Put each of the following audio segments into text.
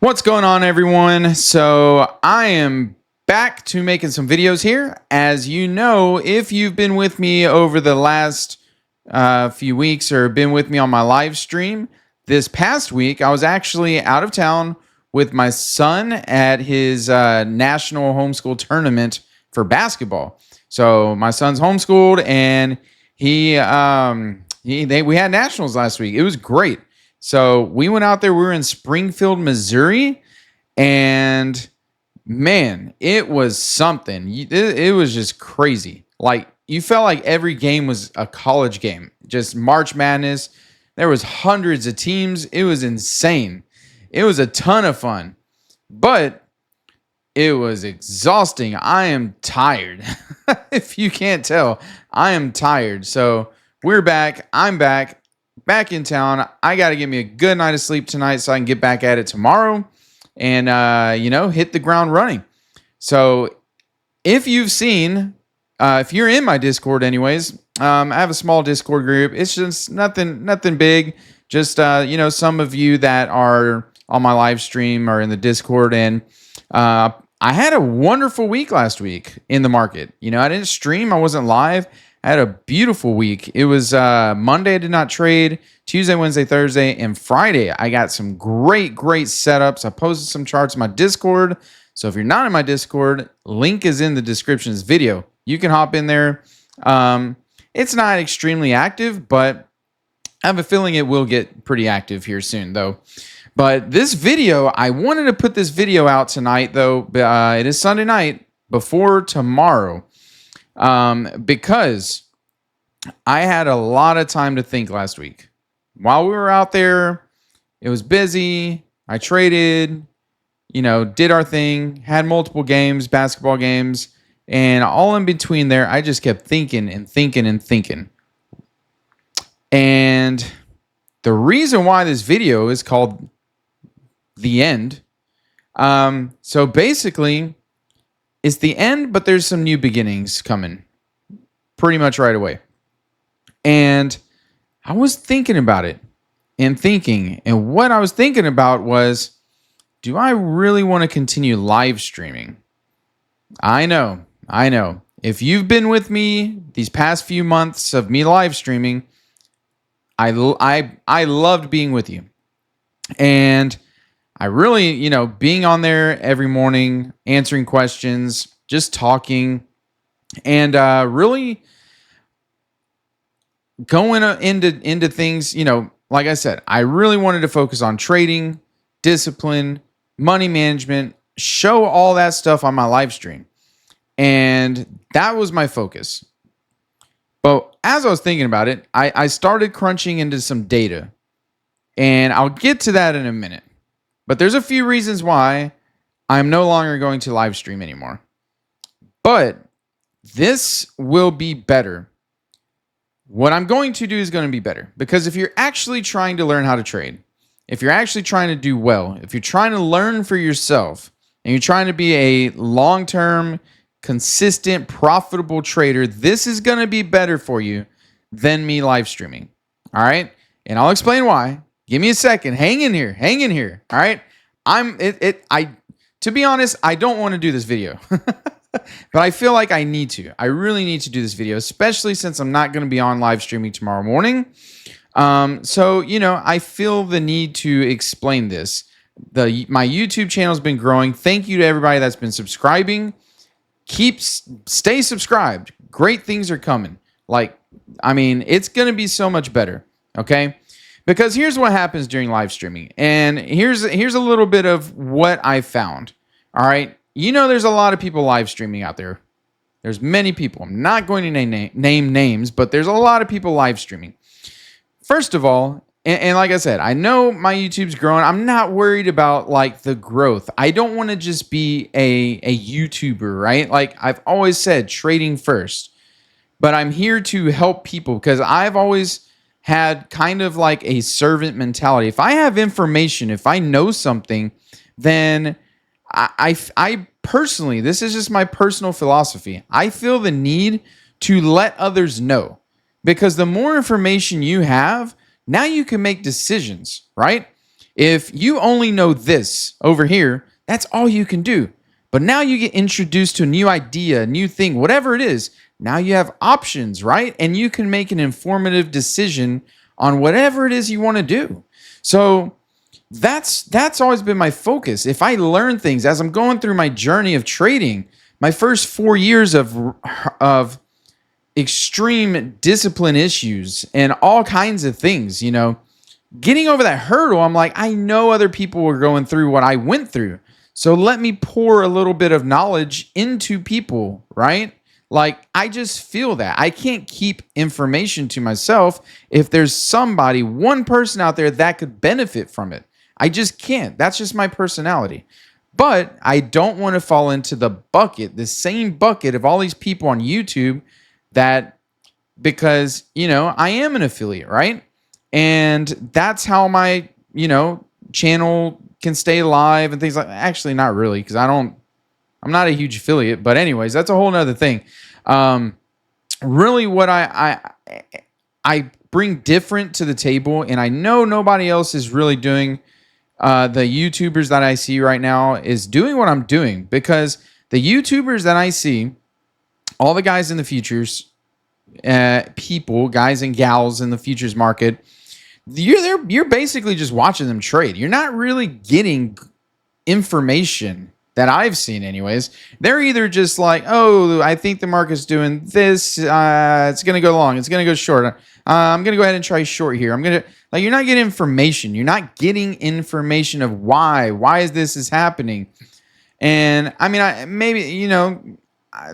What's going on, everyone? So I am back to making some videos here. As you know, if you've been with me over the last few weeks or been with me on my live stream, this past week I was actually out of town with my son at his national homeschool tournament for basketball. So my son's homeschooled, and we had nationals last week. It was great. So we went out there. We were in Springfield, Missouri, and man, it was something. It was just crazy. Like, you felt like every game was a college game. Just March Madness. There was hundreds of teams. It was insane. It was a ton of fun, but it was exhausting. I am tired. If you can't tell, I am tired. So we're back. I'm back in town. I got to get me a good night of sleep tonight so I can get back at it tomorrow and, hit the ground running. So if you've seen, if you're in my Discord anyways, I have a small Discord group. It's just nothing big. Just, some of you that are on my live stream are in the Discord, and I had a wonderful week last week in the market. I didn't stream. I wasn't live. I had a beautiful week. It was Monday, I did not trade. Tuesday, Wednesday, Thursday, and Friday, I got some great setups. I posted some charts in my Discord. So if you're not in my Discord, link is in the description of this video. You can hop in there. It's not extremely active, but I have a feeling it will get pretty active here soon, though. But this video, I wanted to put this video out tonight, though. It is Sunday night before tomorrow. Because I had a lot of time to think last week. While we were out there, it was busy. I traded, did our thing, had multiple games, basketball games, and all in between there, I just kept thinking and thinking and thinking. And the reason why this video is called The End, so basically, it's the end, but there's some new beginnings coming pretty much right away. And I was thinking about it and what I was thinking about was, do I really want to continue live streaming? I know. If you've been with me these past few months of me live streaming, I loved being with you. And I really, being on there every morning, answering questions, just talking, and really going into things, like I said, I really wanted to focus on trading, discipline, money management, show all that stuff on my live stream. And that was my focus. But as I was thinking about it, I started crunching into some data. And I'll get to that in a minute. But there's a few reasons why I'm no longer going to live stream anymore. But this will be better. What I'm going to do is going to be better. Because if you're actually trying to learn how to trade, if you're actually trying to do well, if you're trying to learn for yourself, and you're trying to be a long-term, consistent, profitable trader, this is going to be better for you than me live streaming. All right? And I'll explain why. Give me a second. Hang in here. All right. To be honest, I don't want to do this video, but I feel like I need to. I really need to do this video, especially since I'm not going to be on live streaming tomorrow morning. So, I feel the need to explain this. My YouTube channel has been growing. Thank you to everybody that's been subscribing. Stay subscribed. Great things are coming. It's going to be so much better. Okay. Because here's what happens during live streaming. And here's a little bit of what I found. All right. There's a lot of people live streaming out there. There's many people. I'm not going to name names, but there's a lot of people live streaming. First of all, and like I said, I know my YouTube's growing. I'm not worried about the growth. I don't want to just be a YouTuber, right? Like I've always said, trading first. But I'm here to help people because I've always had kind of like a servant mentality. If I have information, if I know something, then I personally, this is just my personal philosophy. I feel the need to let others know, because the more information you have, now you can make decisions, right? If you only know this over here, that's all you can do. But now you get introduced to a new idea, a new thing, whatever it is. Now you have options, right? And you can make an informative decision on whatever it is you want to do. So that's always been my focus. If I learn things as I'm going through my journey of trading, my first 4 years of extreme discipline issues and all kinds of things, getting over that hurdle, I'm like, I know other people were going through what I went through. So let me pour a little bit of knowledge into people, right? Like, I just feel that. I can't keep information to myself if there's somebody, one person out there that could benefit from it. I just can't. That's just my personality. But I don't want to fall into the same bucket of all these people on YouTube because, I am an affiliate, right? And that's how my, channel can stay alive and things like that. Actually, not really, because I'm not a huge affiliate. But anyways, that's a whole nother thing. Really what I bring different to the table, and I know nobody else is really doing, the YouTubers that I see right now is doing what I'm doing, because the YouTubers that I see, all the guys in the futures, guys and gals in the futures market, you're basically just watching them trade. You're not really getting information that I've seen anyways. They're either just like, oh, I think the market's doing this. It's going to go long. It's going to go short. I'm going to go ahead and try short here. You're not getting information. You're not getting information of why is this happening. And I mean,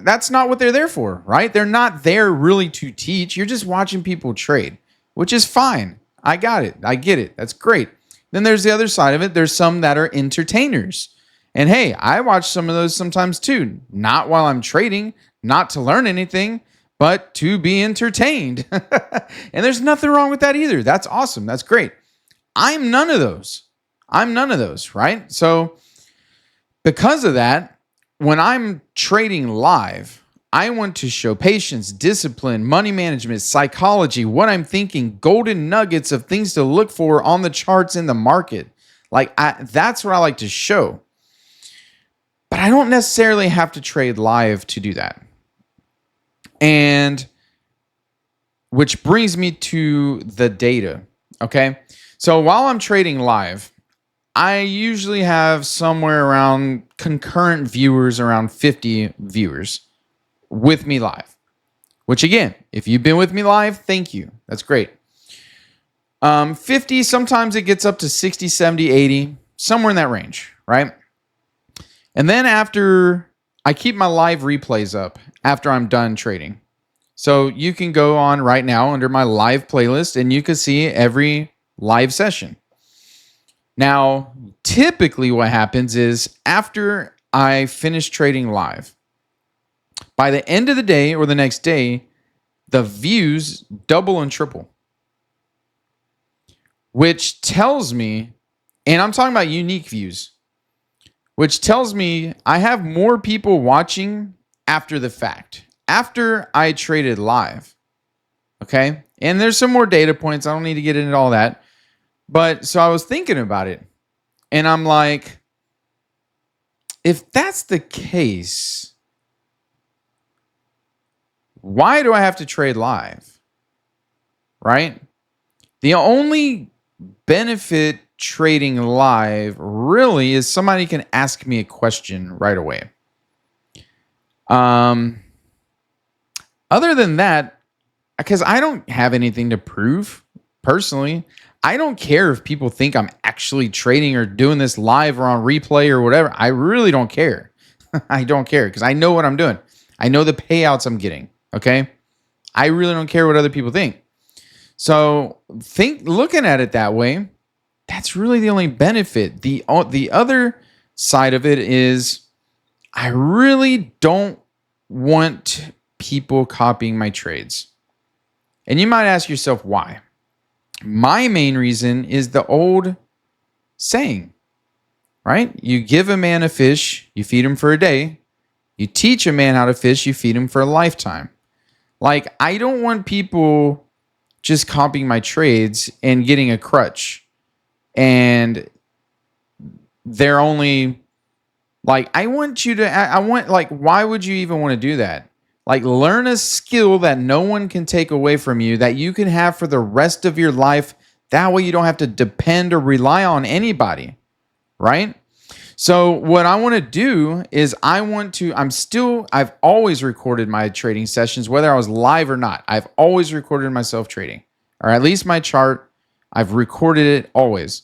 that's not what they're there for, right? They're not there really to teach. You're just watching people trade, which is fine. I got it. I get it. That's great. Then there's the other side of it. There's some that are entertainers. And hey, I watch some of those sometimes too. Not while I'm trading, not to learn anything, but to be entertained. And there's nothing wrong with that either. That's awesome. That's great. I'm none of those, right? So because of that, when I'm trading live, I want to show patience, discipline, money management, psychology, what I'm thinking, golden nuggets of things to look for on the charts in the market. That's what I like to show. But I don't necessarily have to trade live to do that. And which brings me to the data. Okay. So while I'm trading live, I usually have somewhere around concurrent viewers, around 50 viewers with me live. Which again, if you've been with me live, thank you. That's great. 50, sometimes it gets up to 60, 70, 80, somewhere in that range, right? And then after, I keep my live replays up after I'm done trading. So you can go on right now under my live playlist and you can see every live session. Now, typically what happens is after I finish trading live, by the end of the day or the next day, the views double and triple. Which tells me, and I'm talking about unique views, which tells me I have more people watching after the fact, after I traded live. Okay? And there's some more data points. I don't need to get into all that. But so I was thinking about it. And I'm like, if that's the case, why do I have to trade live? Right? The only benefit trading live really is somebody can ask me a question right away. Other than that, because I don't have anything to prove personally, I don't care if people think I'm actually trading or doing this live or on replay or whatever. I really don't care. I don't care because I know what I'm doing. I know the payouts I'm getting. Okay. I really don't care what other people think. So looking at it that way, that's really the only benefit. The other side of it is I really don't want people copying my trades. And you might ask yourself why. My main reason is the old saying, right? You give a man a fish, you feed him for a day. You teach a man how to fish, you feed him for a lifetime. Like, I don't want people just copying my trades and getting a crutch and they're only like, I want you to, I want, like, why would you even want to do that? Like, learn a skill that no one can take away from you, that you can have for the rest of your life. That way you don't have to depend or rely on anybody, right? So what I want to do is I've always recorded my trading sessions, whether I was live or not. I've always recorded myself trading, or at least my chart. I've recorded it always.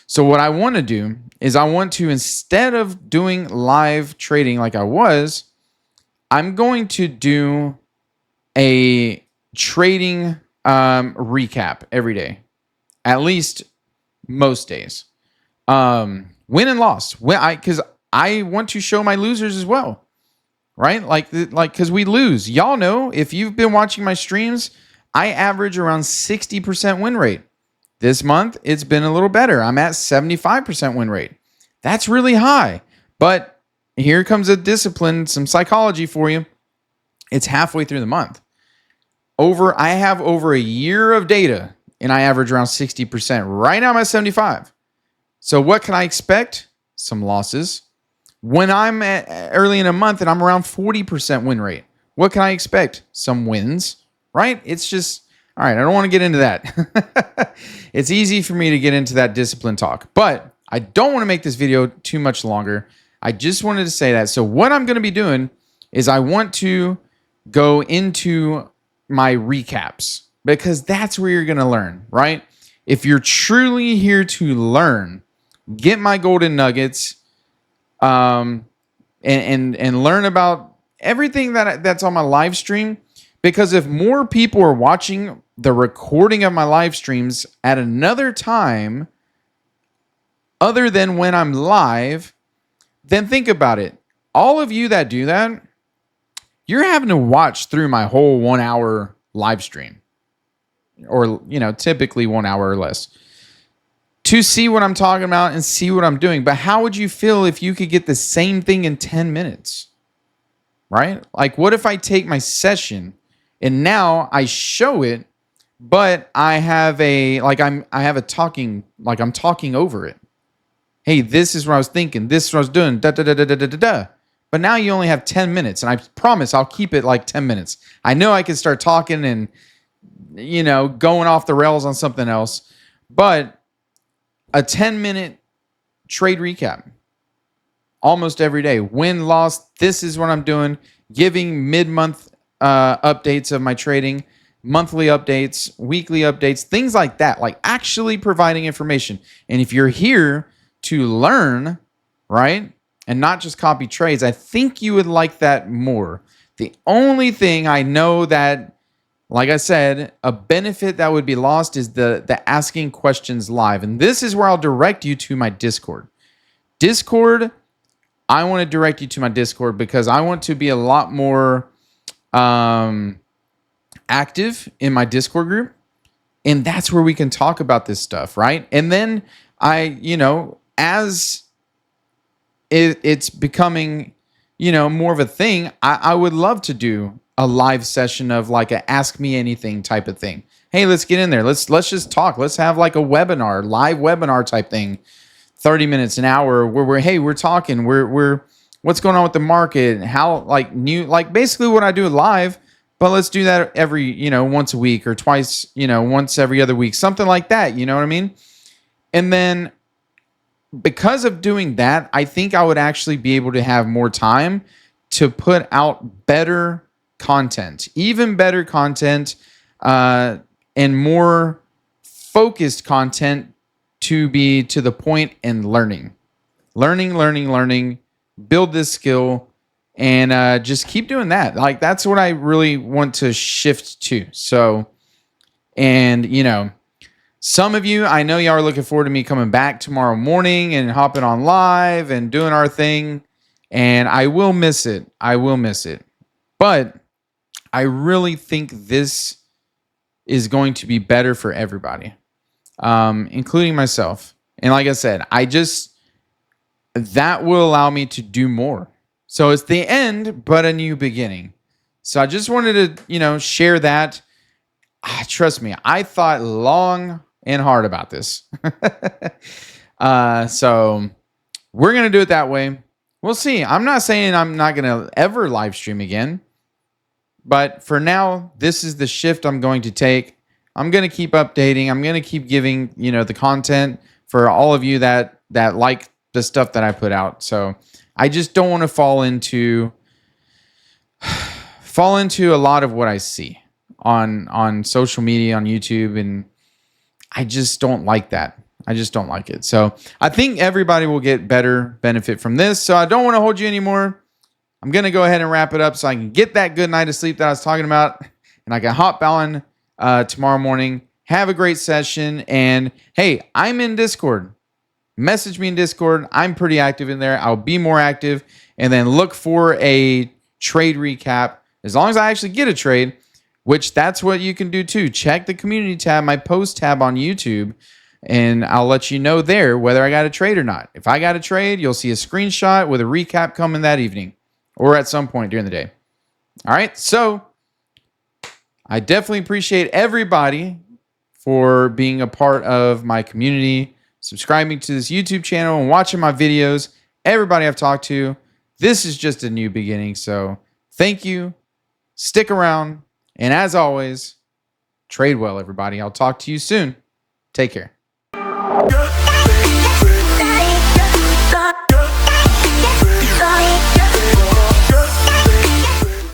So what I want to do is I want to, instead of doing live trading like I was, I'm going to do a trading recap every day, at least most days. Win and loss. Because I want to show my losers as well, right? Like because we lose. Y'all know, if you've been watching my streams, I average around 60% win rate. This month, it's been a little better. I'm at 75% win rate. That's really high. But here comes a discipline, some psychology for you. It's halfway through the month. I have over a year of data, and I average around 60%. Right now, I'm at 75. So what can I expect? Some losses. When I'm early in a month and I'm around 40% win rate, what can I expect? Some wins, right? It's just, all right, I don't want to get into that. It's easy for me to get into that discipline talk, but I don't want to make this video too much longer. I just wanted to say that. So what I'm going to be doing is I want to go into my recaps, because that's where you're going to learn, right? If you're truly here to learn, get my golden nuggets, and learn about everything that's on my live stream. Because if more people are watching the recording of my live streams at another time other than when I'm live, then think about it. All of you that do that, you're having to watch through my whole 1 hour live stream, or, typically 1 hour or less, to see what I'm talking about and see what I'm doing. But how would you feel if you could get the same thing in 10 minutes? Right? Like, what if I take my session and now I show it, but I have I'm talking over it. Hey, this is what I was thinking. This is what I was doing. Da da da da da da da da. But now you only have 10 minutes, and I promise I'll keep it like 10 minutes. I know I can start talking and, going off the rails on something else, but a 10-minute trade recap almost every day. Win, loss, this is what I'm doing. Giving mid-month updates of my trading, monthly updates, weekly updates, things like that. Like, actually providing information. And if you're here to learn, right, and not just copy trades, I think you would like that more. The only thing I know that, like I said, a benefit that would be lost is the asking questions live. And this is where I'll direct you to my Discord. I want to direct you to my Discord because I want to be a lot more active in my Discord group. And that's where we can talk about this stuff, right? And then as it's becoming, more of a thing, I would love to do a live session of like a ask me anything type of thing. Hey, let's get in there. Let's just talk. Let's have like a webinar, live webinar type thing. 30 minutes, an hour, where we're talking, we're what's going on with the market, how basically what I do live, but let's do that every, once a week or twice, once every other week, something like that. You know what I mean? And then because of doing that, I think I would actually be able to have more time to put out better content, even better content, and more focused content, to be to the point and learning, build this skill, and just keep doing that. Like, that's what I really want to shift to. So, and some of you, I know y'all are looking forward to me coming back tomorrow morning and hopping on live and doing our thing. And I will miss it. But I really think this is going to be better for everybody, including myself. And like I said, that will allow me to do more. So it's the end, but a new beginning. So I just wanted to, share that. Trust me, I thought long and hard about this. So we're going to do it that way. We'll see. I'm not saying I'm not going to ever live stream again. But for now, this is the shift I'm going to take. I'm going to keep updating. I'm going to keep giving, the content for all of you that like the stuff that I put out. So I just don't want to fall into a lot of what I see on social media, on YouTube, and I just don't like that. I just don't like it. So I think everybody will get better benefit from this. So I don't want to hold you anymore. I'm going to go ahead and wrap it up so I can get that good night of sleep that I was talking about, and I can hop on tomorrow morning. Have a great session. And hey, I'm in Discord. Message me in Discord. I'm pretty active in there. I'll be more active. And then look for a trade recap. As long as I actually get a trade, which that's what you can do too. Check the community tab, my post tab on YouTube, and I'll let you know there whether I got a trade or not. If I got a trade, you'll see a screenshot with a recap coming that evening or at some point during the day. All right. So I definitely appreciate everybody for being a part of my community, subscribing to this YouTube channel and watching my videos. Everybody I've talked to, this is just a new beginning. So thank you. Stick around. And as always, trade well, everybody. I'll talk to you soon. Take care.